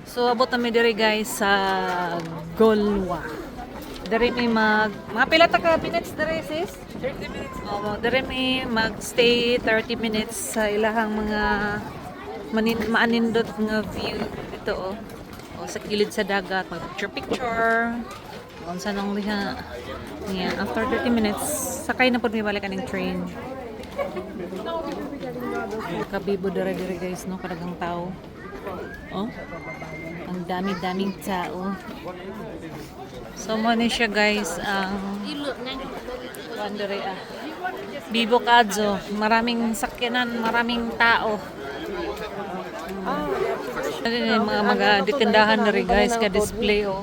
So abot na mi diri guys sa Golwa. Diri mi mga pila ta ka minutes diri sis? 30 minutes. Oh, diri mi magstay 30 minutes sa ilahang mga maanindot nga view dito oh. O sa kilid sa dagat, mag picture. Unsa nang liha. Yeah, after 30 minutes sakay na pud mi balik aning train. Kabibo diri guys no, kadagang tao. Oh. Ang dami-daming tao. So mo ni siya guys ang Wandere Bibo Kadzo, maraming sakyanan, maraming tao. Mga ditindahan na rin guys ka display oh.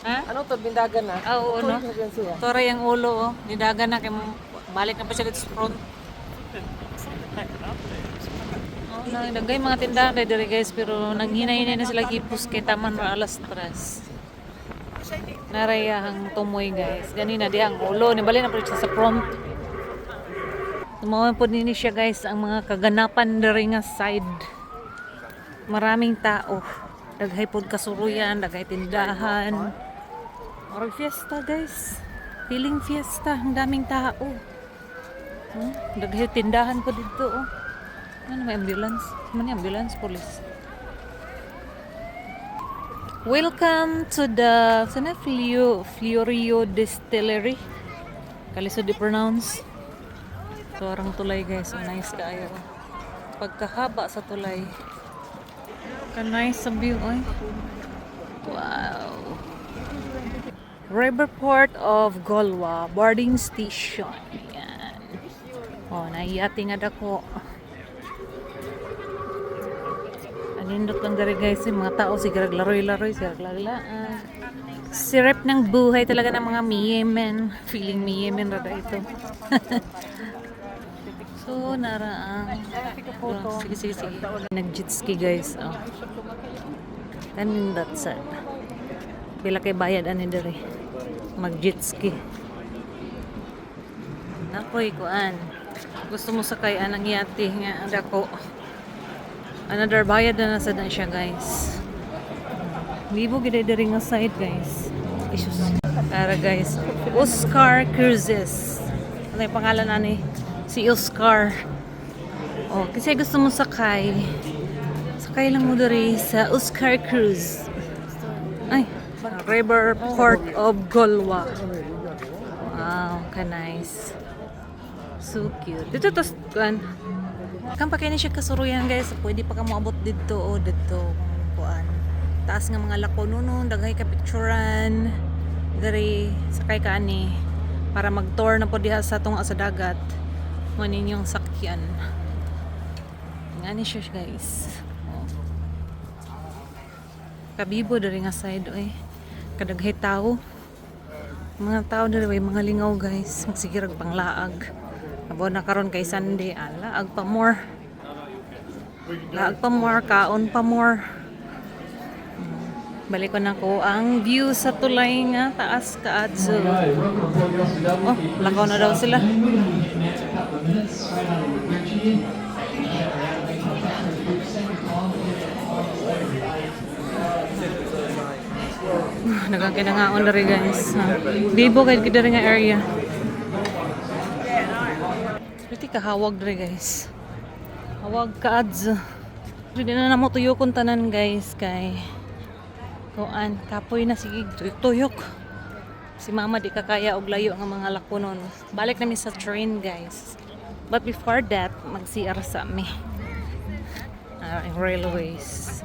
Ha? Ano to, bindagan na? Oo, no? Toray ang ulo oh. Nidagan na kay balik na pa siya dito sa front. Nagay mga tindahan diri guys pero nanghinay-hinay na sila hipos kay taman ra alas 3. Narayahang tumoy guys. Ganina di ang ulo ni bali na pa siya sa front. Tumawan po nini siya guys ang mga kaganapan diri nga side. Maraming tao. Daghay pod kasuruyan, daghay tindahan. Orag fiesta guys. Feeling fiesta, ang daming tao. Daghay tindahan po dito oh. Ano may ambulance? Ano ambulance? Police. Welcome to the Florio Distillery. Kalisod di pronounce. So arang tulay guys. Nice kaayo. Pagkahaba sa tulay. Ka-nice sa view oy. Wow. Riverport of Golwa boarding station. Yan. Oh, naiyati nga dako. Nindot lang gari guys, yung mga tao sigara laroy-laroy, sigara laglaan. Sirap ng buhay talaga ng mga Yemen. Feeling Yemen rada ito. So, naraang. Sige. Nag-jet ski guys. Oh. And that's it. Pila kay bayad ani diri. Mag-jet ski. Nakoy kuan. Gusto mo sakay anang yati nga dako. Another bayad na nasa na siya guys. Libo gid diri nga side guys. Isus. Para guys, Oscar Cruises. Ano yung pangalan ani? Si Oscar. Oh, kasi gusto mo sakay. Sakay lang mo diri sa Oscar Cruise. Ay, River Port of Golwa. Wow, ka-nice. So cute. Dito to kuan. Kang pa kay ni siya kasuruyan guys, pwede pa ka moabot dito o dito kuan. Taas nga mga lako nunon, daghay ka picturean. Diri sakay ka ani para mag-tour na po diha sa tunga sa dagat. Mo ninyong sakyan. Ngani siya guys. Oh. Kabibo diri nga side oy. Kadaghay tao. Mga tao diri way mga lingaw guys, magsigirag panglaag. Abo na karon kay Sunday, laag pa more. Laag pa more, kaon pa more. Balik ko na ko ang view sa tulay nga taas kaadso. Oh, lakaw na daw sila. Nagkakinangaon na rin guys. Bibo kayo kita rin nga area. Kahawag dre guys. Hawag kaadz. Hindi na namo tuyokon tanan guys kay kuan kapoy na sige tuyok. Si mama di kakaya og layo ang mga lakonon. Balik na mi sa train guys. But before that, mag-CR sa mi. Railways.